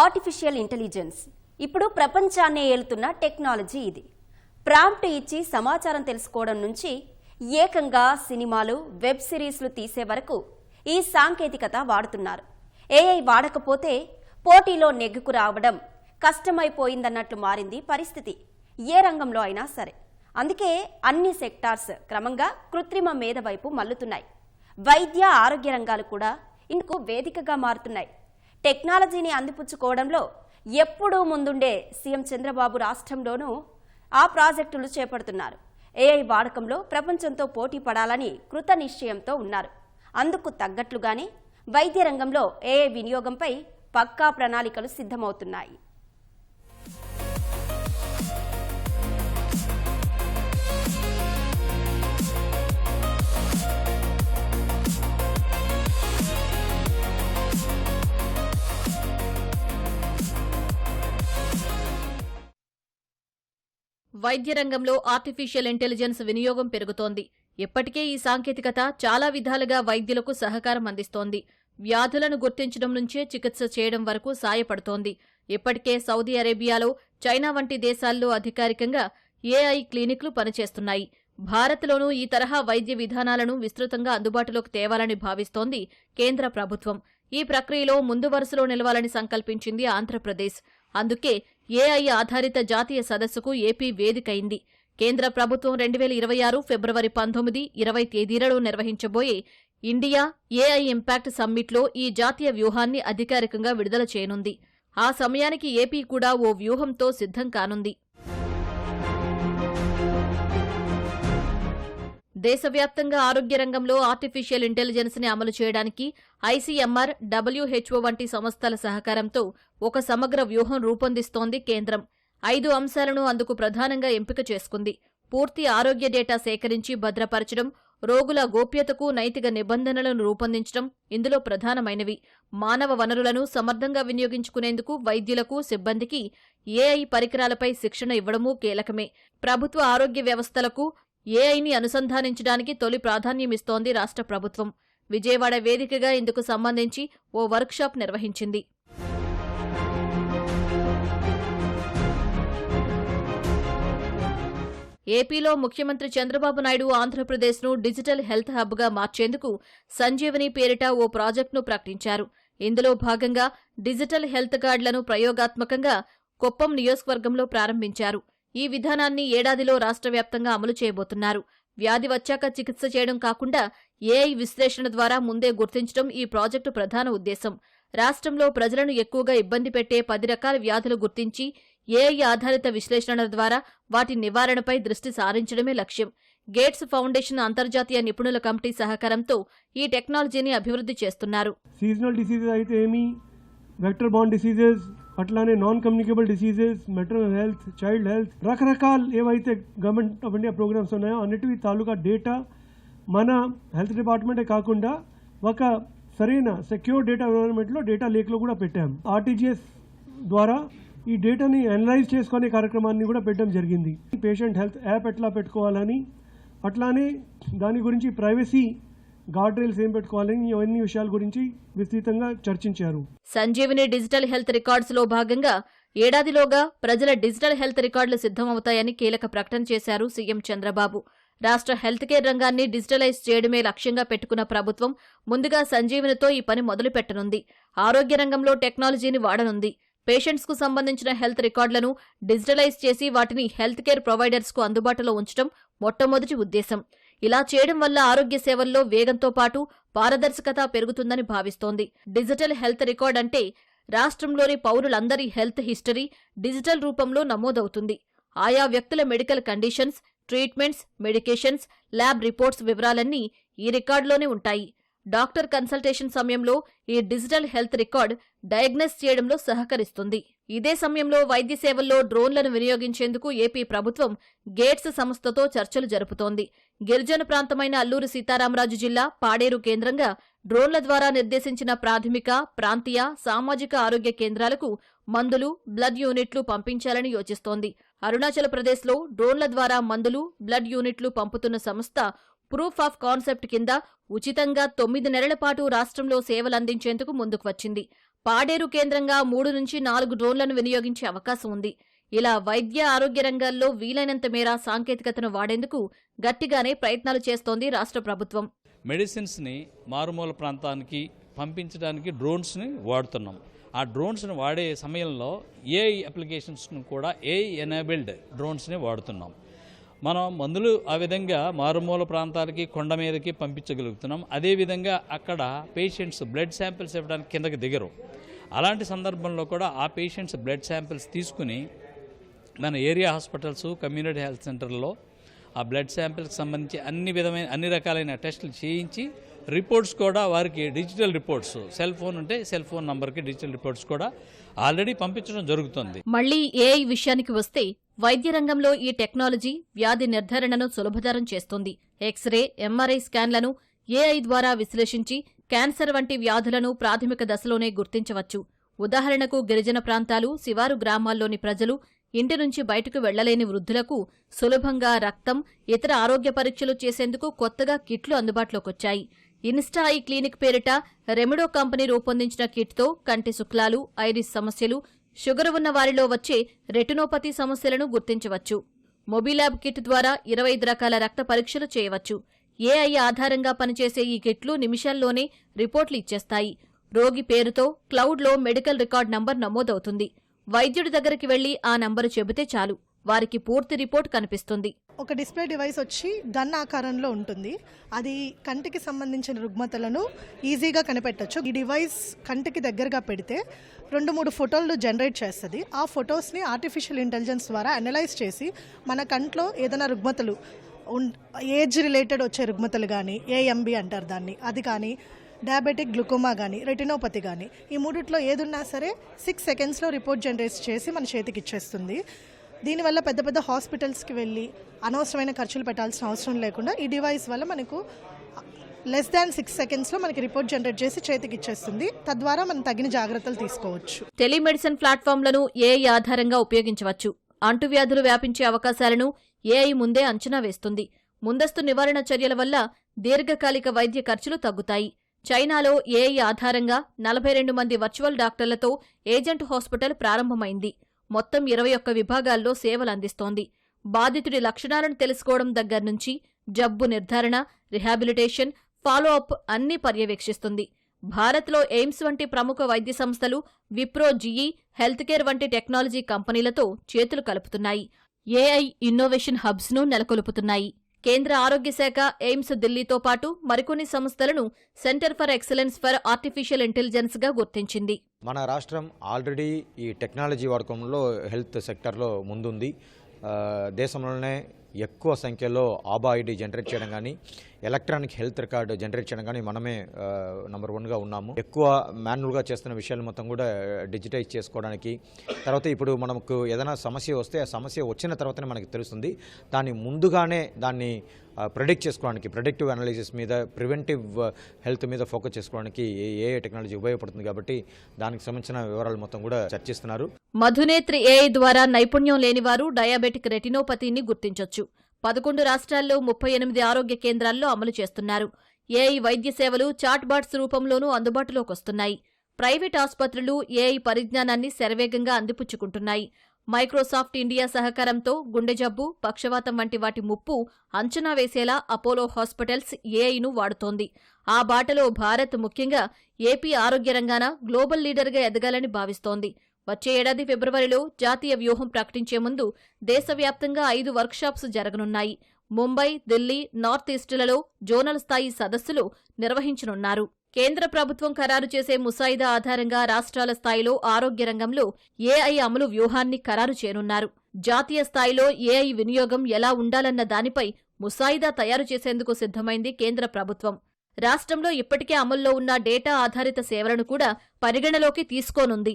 Artificial intelligence ఇప్పుడు ప్రపంచాన్నే ఏలుతున్న technology ఇది. ప్రాంప్ట్ ఇచ్చి సమాచారం తెలుసుకోవడం నుంచి ఏకంగా సినిమాలు, వెబ్ సిరీస్లు తీసే వరకు ఈ సాంకేతికత వాడుతున్నారు. ఏఐ వాడకపోతే పోటీలో నెగ్గుకు రావడం కష్టమైపోయిందన్నట్లు మారింది పరిస్థితి, ఏ రంగంలో అయినా సరే. అందుకే అన్ని సెక్టార్స్ క్రమంగా కృత్రిమ మేధ వైపు మల్లుతున్నాయి. వైద్య, ఆరోగ్య రంగాలు కూడా ఇందుకు వేదికగా మారుతున్నాయి. టెక్నాలజీని అందిపుచ్చుకోవడంలో ఎప్పుడూ ముందుండే సీఎం చంద్రబాబు రాష్ట్రంలోనూ ఆ ప్రాజెక్టులు చేపడుతున్నారు. ఏఐ వాడకంలో ప్రపంచంతో పోటీ పడాలని కృత నిశ్చయంతో ఉన్నారు. అందుకు తగ్గట్లుగానే వైద్య రంగంలో ఏఐ వినియోగంపై పక్కా ప్రణాళికలు సిద్ధమవుతున్నాయి. వైద్య రంగంలో ఆర్టిఫిషియల్ ఇంటెలిజెన్స్ వినియోగం పెరుగుతోంది. ఇప్పటికే ఈ సాంకేతికత చాలా విధాలుగా వైద్యులకు సహకారం అందిస్తోంది. వ్యాధులను గుర్తించడం నుంచే చికిత్స చేయడం వరకు సాయపడుతోంది. ఇప్పటికే సౌదీ అరేబియాలో, చైనా వంటి దేశాల్లో అధికారికంగా ఏఐ క్లినిక్లు పనిచేస్తున్నాయి. భారత్లోనూ ఈ తరహా వైద్య విధానాలను విస్తృతంగా అందుబాటులోకి తేవాలని భావిస్తోంది కేంద్ర ప్రభుత్వం. ఈ ప్రక్రియలో ముందు వరుసలో నిలవాలని సంకల్పించింది ఆంధ్రప్రదేశ్. అందుకే ఏఐ ఆధారిత జాతీయ సదస్సుకు ఏపీ వేదికైంది. కేంద్ర ప్రభుత్వం 2026 ఫిబ్రవరి 19, 20 తేదీలలో నిర్వహించబోయే ఇండియా ఏఐ ఇంపాక్ట్ సమ్మిట్లో ఈ జాతీయ వ్యూహాన్ని అధికారికంగా విడుదల చేయనుంది. ఆ సమయానికి ఏపీ కూడా ఓ వ్యూహంతో సిద్ధం కానుంది. దేశవ్యాప్తంగా ఆరోగ్య రంగంలో ఆర్టిఫిషియల్ ఇంటెలిజెన్స్ ని అమలు చేయడానికి ఐసీఎంఆర్, WHO వంటి సంస్థల సహకారంతో ఒక సమగ్ర వ్యూహం రూపొందిస్తోంది కేంద్రం. 5 అంశాలను అందుకు ప్రధానంగా ఎంపిక చేసుకుంది. పూర్తి ఆరోగ్య డేటా సేకరించి భద్రపరచడం, రోగుల గోప్యతకు నైతిక నిబంధనలను రూపొందించడం ఇందులో ప్రధానమైనవి. మానవ వనరులను సమర్థంగా వినియోగించుకునేందుకు వైద్యులకు, సిబ్బందికి ఏఐ పరికరాలపై శిక్షణ ఇవ్వడమూ కీలకమే. ప్రభుత్వ ఆరోగ్య వ్యవస్థలకు ఏఐని అనుసంధానించడానికి తొలి ప్రాధాన్యమిస్తోంది రాష్ట్ర ప్రభుత్వం. విజయవాడ వేదికగా ఇందుకు సంబంధించి ఓ వర్క్షాప్ నిర్వహించింది. ఏపీలో ముఖ్యమంత్రి చంద్రబాబు నాయుడు ఆంధ్రప్రదేశ్ను డిజిటల్ హెల్త్ హబ్గా మార్చేందుకు సంజీవని పేరిట ఓ ప్రాజెక్టును ప్రకటించారు. ఇందులో భాగంగా డిజిటల్ హెల్త్ కార్డులను ప్రయోగాత్మకంగా కుప్పం నియోజకవర్గంలో ప్రారంభించారు. ఈ విధానాన్ని ఏడాదిలో రాష్ట్ర వ్యాప్తంగా అమలు చేయబోతున్నారు. వ్యాధి వచ్చాక చికిత్స చేయడం కాకుండా ఏఐ విశ్లేషణ ద్వారా ముందే గుర్తించడం ఈ ప్రాజెక్టు ప్రధాన ఉద్దేశం. రాష్ట్రంలో ప్రజలను ఎక్కువగా ఇబ్బంది పెట్టే 10 రకాల వ్యాధులు గుర్తించి ఏఐ ఆధారిత విశ్లేషణ ద్వారా వాటి నివారణపై దృష్టి సారించడమే లక్ష్యం. గేట్స్ ఫౌండేషన్ అంతర్జాతీయ నిపుణుల కమిటీ సహకారంతో ఈ టెక్నాలజీని అభివృద్ధి చేస్తున్నారు. సీజనల్ డిసీజెస్ అయితే ఏమి, వెక్టర్ బార్న్ డిసీజెస్, అట్లానే non communicable diseases, maternal health, child health, రకరకాల ఏవైతే గవర్నమెంట్ ఆఫ్ ఇండియా ప్రోగ్రామ్స్ ఉన్నాయో అన్నిటివి తాలూకా డేటా మన హెల్త్ డిపార్ట్మెంటే కాకుండా ఒక సరైన సెక్యూర్ డేటా ఎన్విరాన్మెంట్లో డేటా లేక్లో కూడా పెట్టాం. ఆర్టీజీఎస్ ద్వారా ఈ డేటాని అనలైజ్ చేసుకునే కార్యక్రమాన్ని కూడా పెట్టడం జరిగింది. పేషెంట్ హెల్త్ యాప్ ఎట్లా పెట్టుకోవాలని, అట్లానే దాని గురించి ప్రైవసీ గార్డ్ రైల్స్ ఏం పెట్టుకోవాలని, ఇవన్నీ విషయాల గురించి విస్తృతంగా చర్చించారు. సంజీవని డిజిటల్ హెల్త్ రికార్డ్స్ లో భాగంగా ఏడాదిలోగా ప్రజల డిజిటల్ హెల్త్ రికార్డులు సిద్ధమవుతాయని కీలక ప్రకటన చేశారు సీఎం చంద్రబాబు. రాష్ట్ర హెల్త్ కేర్ రంగాన్ని డిజిటలైజ్ చేయడమే లక్ష్యంగా పెట్టుకున్న ప్రభుత్వం ముందుగా సంజీవనితో ఈ పని మొదలు పెట్టనుంది. ఆరోగ్య రంగంలో టెక్నాలజీని వాడనుంది. పేషెంట్స్ కు సంబంధించిన హెల్త్ రికార్డులను డిజిటలైజ్ చేసి వాటిని హెల్త్ కేర్ ప్రొవైడర్స్ కు అందుబాటులో ఉంచడం మొట్టమొదటి ఉద్దేశం. ఇలా చేయడం వల్ల ఆరోగ్య సేవల్లో వేగంతో పాటు పారదర్శకత పెరుగుతుందని భావిస్తోంది. డిజిటల్ హెల్త్ రికార్డ్ అంటే రాష్ట్రంలోని పౌరులందరి హెల్త్ హిస్టరీ డిజిటల్ రూపంలో నమోదవుతుంది. ఆయా వ్యక్తుల medical conditions, treatments, medications, lab reports వివరాలన్నీ ఈ రికార్డులోనే ఉంటాయి. డాక్టర్ కన్సల్టేషన్ సమయంలో ఈ డిజిటల్ హెల్త్ రికార్డ్ డయాగ్నోస్ చేయడంలో సహకరిస్తుంది. ఇదే సమయంలో వైద్య సేవల్లో డ్రోన్లను వినియోగించేందుకు ఏపీ ప్రభుత్వం గేట్స్ సంస్థతో చర్చలు జరుపుతోంది. గిరిజన ప్రాంతమైన అల్లూరు సీతారామరాజు జిల్లా పాడేరు కేంద్రంగా డ్రోన్ల ద్వారా నిర్దేశించిన ప్రాథమిక, ప్రాంతీయ, సామాజిక ఆరోగ్య కేంద్రాలకు మందులు, బ్లడ్ యూనిట్లు పంపించాలని యోచిస్తోంది. అరుణాచల్ ప్రదేశ్లో డ్రోన్ల ద్వారా మందులు, బ్లడ్ యూనిట్లు పంపుతున్న సంస్థ ప్రూఫ్ ఆఫ్ కాన్సెప్ట్ కింద ఉచితంగా 9 నెలల పాటు రాష్ట్రంలో సేవలందించేందుకు ముందుకు వచ్చింది. పాడేరు కేంద్రంగా 3 నుంచి 4 డ్రోన్లను వినియోగించే అవకాశం ఉంది. ఇలా వైద్య ఆరోగ్య రంగాల్లో వీలైనంత మేర సాంకేతికతను వాడేందుకు గట్టిగానే ప్రయత్నాలు చేస్తోంది రాష్ట్ర ప్రభుత్వం. మెడిసిన్స్ని మారుమూల ప్రాంతానికి పంపించడానికి డ్రోన్స్ని వాడుతున్నాం. ఆ డ్రోన్స్ని వాడే సమయంలో ఏఐ అప్లికేషన్స్ను కూడా ఏఐ ఎనేబుల్డ్ డ్రోన్స్ని వాడుతున్నాం. మనం మందులు ఆ విధంగా మారుమూల ప్రాంతాలకి కొండ మీదకి పంపించగలుగుతున్నాం. అదేవిధంగా అక్కడ పేషెంట్స్ బ్లడ్ శాంపిల్స్ ఇవ్వడానికి కిందకి దిగరు. అలాంటి సందర్భంలో కూడా ఆ పేషెంట్స్ బ్లడ్ శాంపిల్స్ తీసుకుని మన ఏరియా హాస్పిటల్స్, కమ్యూనిటీ హెల్త్ సెంటర్లో ఆ బ్లడ్ శాంపిల్కి సంబంధించి అన్ని రకాలైన టెస్టులు చేయించి రిపోర్ట్స్ కూడా వారికి డిజిటల్ రిపోర్ట్స్, సెల్ ఫోన్ ఉంటే సెల్ ఫోన్ నంబర్కి డిజిటల్ రిపోర్ట్స్ కూడా ఆల్రెడీ పంపించడం జరుగుతుంది. మళ్లీ ఏఐ విషయానికి వస్తే వైద్య రంగంలో ఈ టెక్నాలజీ వ్యాధి నిర్ధారణను సులభతరం చేస్తుంది. ఎక్స్రే, ఎంఆర్ఐ స్కాన్లను ఏఐ ద్వారా విశ్లేషించి క్యాన్సర్ వంటి వ్యాధులను ప్రాథమిక దశలోనే గుర్తించవచ్చు. ఉదాహరణకు గిరిజన ప్రాంతాలు, శివారు గ్రామాల్లోని ప్రజలు, ఇంటి నుంచి బయటకు వెళ్లలేని వృద్ధులకు సులభంగా రక్తం, ఇతర ఆరోగ్య పరీక్షలు చేసేందుకు కొత్తగా కిట్లు అందుబాటులోకొచ్చాయి. ఇన్స్టా ఐ క్లినిక్ పేరిట రెమిడో కంపెనీ రూపొందించిన కిట్తో కంటి శుక్లాలు, ఐరిస్ సమస్యలు, షుగర్ ఉన్న వారిలో వచ్చే రెటినోపతి సమస్యలను గుర్తించవచ్చు. మొబిలాబ్ కిట్ ద్వారా 25 రకాల రక్త పరీక్షలు చేయవచ్చు. ఏఐ ఆధారంగా పనిచేసే ఈ కిట్లు నిమిషాల్లోనే రిపోర్ట్లు ఇచ్చేస్తాయి. రోగి పేరుతో క్లౌడ్లో మెడికల్ రికార్డ్ నంబర్ నమోదవుతుంది. వైద్యుడి దగ్గరికి వెళ్లి ఆ నంబరు చెబితే చాలు, వారికి పూర్తి రిపోర్ట్ కనిపిస్తుంది. ఒక డిస్ప్లే డివైస్ వచ్చి గన్ ఆకారంలో ఉంటుంది. అది కంటికి సంబంధించిన రుగ్మతలను ఈజీగా కనిపెట్టచ్చు. ఈ డివైస్ కంటికి దగ్గరగా పెడితే 2-3 ఫోటోలు జనరేట్ చేస్తుంది. ఆ ఫొటోస్ని ఆర్టిఫిషియల్ ఇంటెలిజెన్స్ ద్వారా అనలైజ్ చేసి మన కంట్లో ఏదైనా రుగ్మతలు, ఏజ్ రిలేటెడ్ వచ్చే రుగ్మతలు కానీ, ఏఎంబి అంటారు దాన్ని, అది కానీ, డయాబెటిక్ గ్లూకోమా కానీ, రెటినోపతి కానీ, ఈ మూడిట్లో ఏదున్నా సరే 6 సెకండ్స్లో రిపోర్ట్ జనరేట్ చేసి మన చేతికి ఇచ్చేస్తుంది. దీనివల్ల పెద్ద పెద్ద హాస్పిటల్స్కి వెళ్ళి అనవసరమైన ఖర్చులు పెట్టాల్సిన అవసరం లేకుండా ఈ డివైస్ వల్ల మనకు లెస్ దాన్ 6 సెకండ్స్లో మనకి రిపోర్ట్ జనరేట్ చేసి చేతికి ఇచ్చేస్తుంది. తద్వారా మనం తగిన జాగ్రత్తలు తీసుకోవచ్చు. టెలిమెడిసిన్ ప్లాట్ఫామ్లను ఏఐ ఆధారంగా ఉపయోగించవచ్చు. అంటువ్యాధులు వ్యాపించే అవకాశాలను ఏఐ ముందే అంచనా వేస్తుంది. ముందస్తు నివారణ చర్యల వల్ల దీర్ఘకాలిక వైద్య ఖర్చులు తగ్గుతాయి. చైనాలో ఏఐ ఆధారంగా 42 మంది వర్చువల్ డాక్టర్లతో ఏజెంట్ హాస్పిటల్ ప్రారంభమైంది. మొత్తం 21 విభాగాల్లో సేవలందిస్తోంది. బాధితుడి లక్షణాలను తెలుసుకోవడం దగ్గర్నుంచి జబ్బు నిర్ధారణ, రిహాబిలిటేషన్, ఫాలో అప్ అన్నీ పర్యవేక్షిస్తుంది. భారత్లో ఎయిమ్స్ వంటి ప్రముఖ వైద్య సంస్థలు, విప్రో, జిఈ, హెల్త్ కేర్ వంటి టెక్నాలజీ కంపెనీలతో చేతులు కలుపుతున్నాయి. AI innovation హబ్స్ను నెలకొల్పుతున్నాయి. కేంద్ర ఆరోగ్య శాఖ ఎయిమ్స్ ఢిల్లీతో పాటు మరికొన్ని సంస్థలను centre for excellence for artificial ఇంటెలిజెన్స్గా గుర్తించింది. మన రాష్ట్రం ఆల్రెడీ ఈ టెక్నాలజీ వాడకంలో హెల్త్ సెక్టర్లో ముందుంది. దేశంలోనే ఎక్కువ సంఖ్యలో ఆబా ఐడి జనరేట్ చేయడం కానీ, ఎలక్ట్రానిక్ హెల్త్ రికార్డు జనరేట్ చేయడం కానీ మనమే నంబర్ 1గా ఉన్నాము. ఎక్కువ మాన్యువల్గా చేస్తున్న విషయాలు మొత్తం కూడా డిజిటైజ్ చేసుకోవడానికి, తర్వాత ఇప్పుడు మనకు ఏదైనా సమస్య వస్తే ఆ సమస్య వచ్చిన తర్వాతనే మనకి తెలుస్తుంది. దాన్ని ముందుగానే దాన్ని ప్రెడిక్ట్ చేసుకోవడానికి, ప్రెడిక్టివ్ అనాలిసిస్ మీద, ప్రివెంటివ్ హెల్త్ మీద ఫోకస్ చేసుకోవడానికి ఏఐ టెక్నాలజీ ఉపయోగపడుతుంది. కాబట్టి దానికి సంబంధించిన వివరాలు మొత్తం కూడా చర్చిస్తున్నారు. మధునేత్రి ఏఐ ద్వారా నైపుణ్యం లేనివారు డయాబెటిక్ రెటినోపతిని గుర్తించొచ్చు. 11 రాష్ట్రాల్లో 38 ఆరోగ్య కేంద్రాల్లో అమలు చేస్తున్నారు. ఏఐ వైద్య సేవలు చాట్ బాట్స్ రూపంలోనూ అందుబాటులోకొస్తున్నాయి. ప్రైవేట్ ఆసుపత్రులు ఏఐ పరిజ్ఞానాన్ని శరవేగంగా అందిపుచ్చుకుంటున్నాయి. మైక్రోసాఫ్ట్ ఇండియా సహకారంతో గుండె జబ్బు, పక్షవాతం వంటి వాటి ముప్పు అంచనా వేసేలా అపోలో హాస్పిటల్స్ ఏఐను వాడుతోంది. ఆ బాటలో భారత్, ముఖ్యంగా ఏపీ ఆరోగ్య రంగాన గ్లోబల్ లీడర్గా ఎదగాలని భావిస్తోంది. వచ్చే ఏడాది ఫిబ్రవరిలో జాతీయ వ్యూహం ప్రకటించే ముందు దేశవ్యాప్తంగా 5 వర్క్షాప్స్ జరగనున్నాయి. ముంబై, ఢిల్లీ, నార్త్ ఈస్టులలో జోనల్ స్థాయి సదస్సులు నిర్వహించనున్నారు. కేంద్ర ప్రభుత్వం ఖరారు చేసే ముసాయిదా ఆధారంగా రాష్ట్రాల స్థాయిలో ఆరోగ్య రంగంలో ఏఐ అమలు వ్యూహాన్ని ఖరారు చేయనున్నారు. జాతీయ స్థాయిలో ఏఐ వినియోగం ఎలా ఉండాలన్న దానిపై ముసాయిదా తయారు చేసేందుకు సిద్ధమైంది కేంద్ర ప్రభుత్వం. రాష్ట్రంలో ఇప్పటికే అమల్లో ఉన్న డేటా ఆధారిత సేవలను కూడా పరిగణలోకి తీసుకోనుంది.